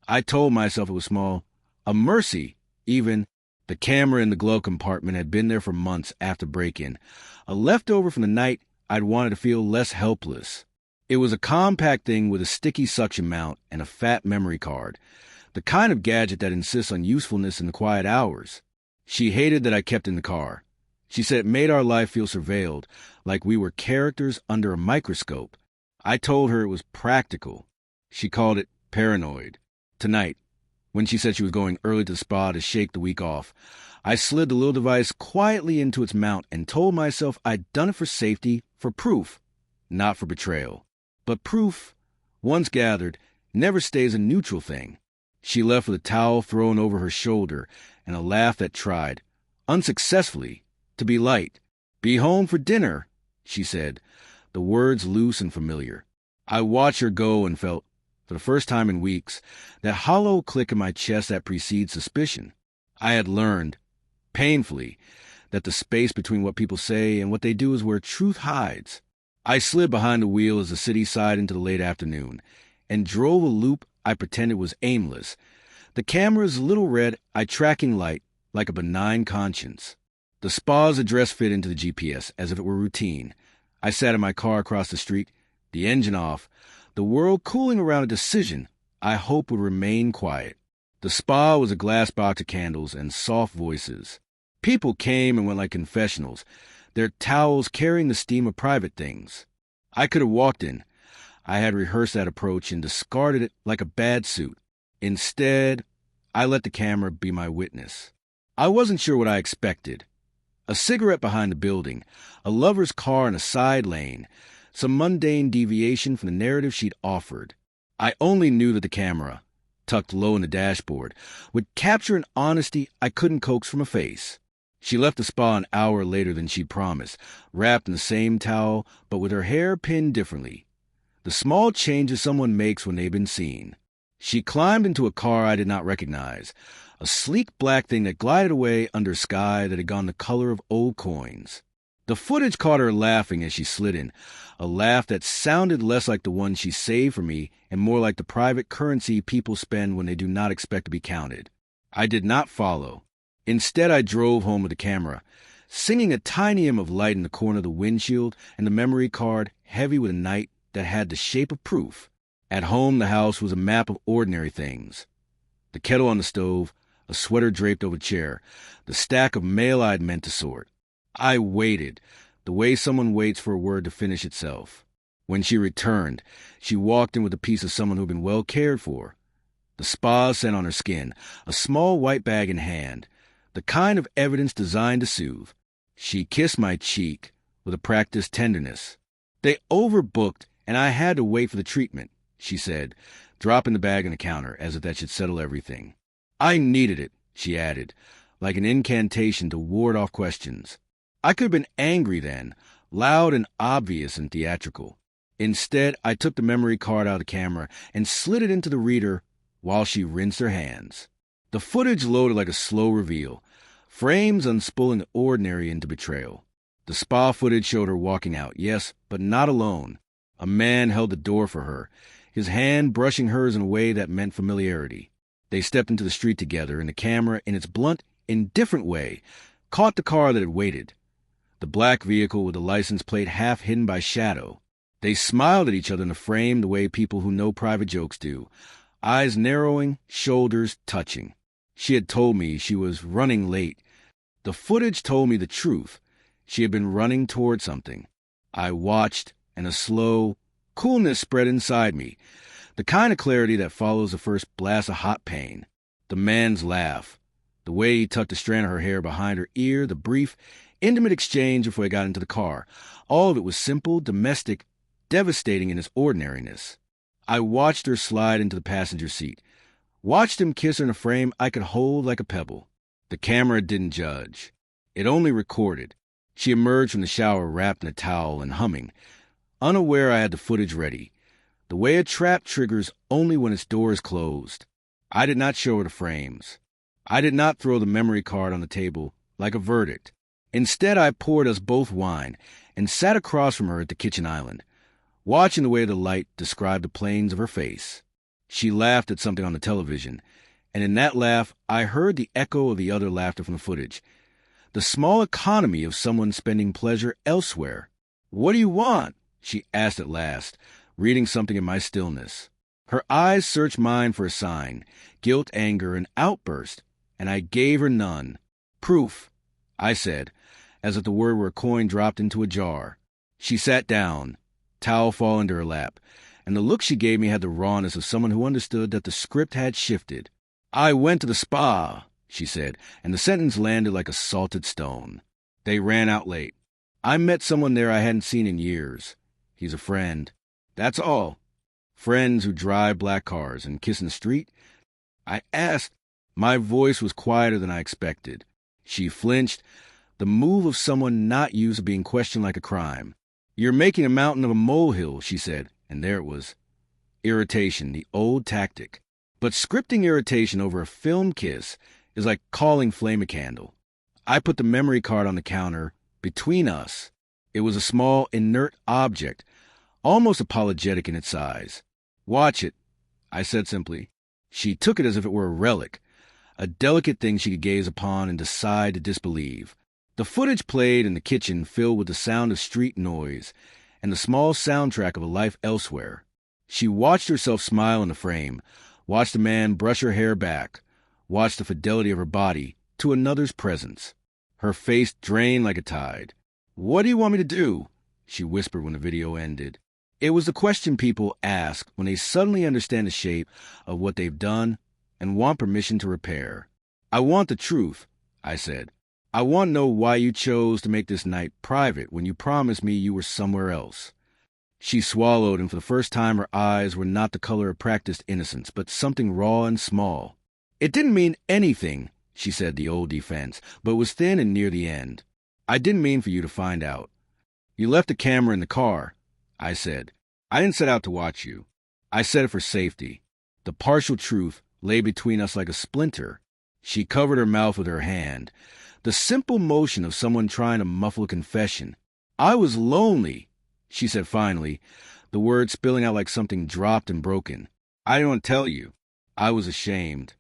I told myself it was small. A mercy, even. The camera in the glove compartment had been there for months after break-in. A leftover from the night I'd wanted to feel less helpless. It was a compact thing with a sticky suction mount and a fat memory card. The kind of gadget that insists on usefulness in the quiet hours. She hated that I kept it in the car. She said it made our life feel surveilled, like we were characters under a microscope. I told her it was practical. She called it paranoid. Tonight, when she said she was going early to the spa to shake the week off, I slid the little device quietly into its mount and told myself I'd done it for safety, for proof, not for betrayal. But proof, once gathered, never stays a neutral thing. She left with a towel thrown over her shoulder and a laugh that tried, unsuccessfully, to be light. "Be home for dinner," she said, the words loose and familiar. I watched her go and felt, for the first time in weeks, that hollow click in my chest that precedes suspicion. I had learned, painfully, that the space between what people say and what they do is where truth hides. I slid behind the wheel as the city sighed into the late afternoon, and drove a loop I pretended was aimless, the camera's little red eye-tracking light like a benign conscience. The spa's address fit into the GPS as if it were routine. I sat in my car across the street, the engine off, the world cooling around a decision I hope would remain quiet. The spa was a glass box of candles and soft voices. People came and went like confessionals, their towels carrying the steam of private things. I could have walked in. I had rehearsed that approach and discarded it like a bad suit. Instead, I let the camera be my witness. I wasn't sure what I expected. A cigarette behind the building, a lover's car in a side lane, some mundane deviation from the narrative she'd offered. I only knew that the camera, tucked low in the dashboard, would capture an honesty I couldn't coax from a face. She left the spa an hour later than she'd promised, wrapped in the same towel, but with her hair pinned differently. The small changes someone makes when they've been seen. She climbed into a car I did not recognize, a sleek black thing that glided away under a sky that had gone the color of old coins. The footage caught her laughing as she slid in, a laugh that sounded less like the one she saved for me and more like the private currency people spend when they do not expect to be counted. I did not follow. Instead, I drove home with the camera, singing a tiny hymn of light in the corner of the windshield and the memory card heavy with a night that had the shape of proof. At home, the house was a map of ordinary things. The kettle on the stove, a sweater draped over a chair, the stack of mail I'd meant to sort. I waited, the way someone waits for a word to finish itself. When she returned, she walked in with a piece of someone who'd been well cared for. The spa scent on her skin, a small white bag in hand, the kind of evidence designed to soothe. She kissed my cheek with a practiced tenderness. "They overbooked, and I had to wait for the treatment," she said, dropping the bag on the counter as if that should settle everything. "I needed it," she added, like an incantation to ward off questions. I could have been angry then, loud and obvious and theatrical. Instead, I took the memory card out of the camera and slid it into the reader while she rinsed her hands. The footage loaded like a slow reveal, frames unspooling the ordinary into betrayal. The spa footage showed her walking out, yes, but not alone. A man held the door for her, his hand brushing hers in a way that meant familiarity. They stepped into the street together, and the camera, in its blunt, indifferent way, caught the car that had waited. The black vehicle with the license plate half hidden by shadow. They smiled at each other in the frame the way people who know private jokes do, eyes narrowing, shoulders touching. She had told me she was running late. The footage told me the truth. She had been running toward something. I watched, and a slow coolness spread inside me, the kind of clarity that follows the first blast of hot pain. The man's laugh, the way he tucked a strand of her hair behind her ear, the brief, intimate exchange before he got into the car. All of it was simple, domestic, devastating in its ordinariness. I watched her slide into the passenger seat, watched him kiss her in a frame I could hold like a pebble. The camera didn't judge. It only recorded. She emerged from the shower wrapped in a towel and humming, unaware I had the footage ready, the way a trap triggers only when its door is closed. I did not show her the frames. I did not throw the memory card on the table like a verdict. Instead, I poured us both wine and sat across from her at the kitchen island, watching the way the light described the planes of her face. She laughed at something on the television, and in that laugh, I heard the echo of the other laughter from the footage. The small economy of someone spending pleasure elsewhere. "What do you want?" she asked at last, reading something in my stillness. Her eyes searched mine for a sign, guilt, anger, an outburst, and I gave her none. "Proof," I said, as if the word were a coin dropped into a jar. She sat down, towel fall into her lap, and the look she gave me had the rawness of someone who understood that the script had shifted. "I went to the spa," she said, and the sentence landed like a salted stone. "They ran out late. I met someone there I hadn't seen in years. He's a friend. That's all. Friends who drive black cars and kiss in the street?" I asked. My voice was quieter than I expected. She flinched, the move of someone not used to being questioned like a crime. "You're making a mountain of a molehill," she said, and there it was. Irritation, the old tactic. But scripting irritation over a film kiss is like calling flame a candle. I put the memory card on the counter between us. It was a small, inert object, almost apologetic in its size. "Watch it," I said simply. She took it as if it were a relic, a delicate thing she could gaze upon and decide to disbelieve. The footage played in the kitchen filled with the sound of street noise and the small soundtrack of a life elsewhere. She watched herself smile in the frame, watched a man brush her hair back, watched the fidelity of her body to another's presence. Her face drained like a tide. "What do you want me to do?" she whispered when the video ended. It was the question people ask when they suddenly understand the shape of what they've done and want permission to repair. "I want the truth," I said. "I want to know why you chose to make this night private when you promised me you were somewhere else." She swallowed, and for the first time her eyes were not the color of practiced innocence, but something raw and small. "It didn't mean anything," she said, the old defense, but it was thin and near the end. "I didn't mean for you to find out. You left the camera in the car," I said. "I didn't set out to watch you. I said it for safety." The partial truth lay between us like a splinter. She covered her mouth with her hand. The simple motion of someone trying to muffle a confession. "I was lonely," she said finally, the words spilling out like something dropped and broken. "I didn't want to tell you. I was ashamed."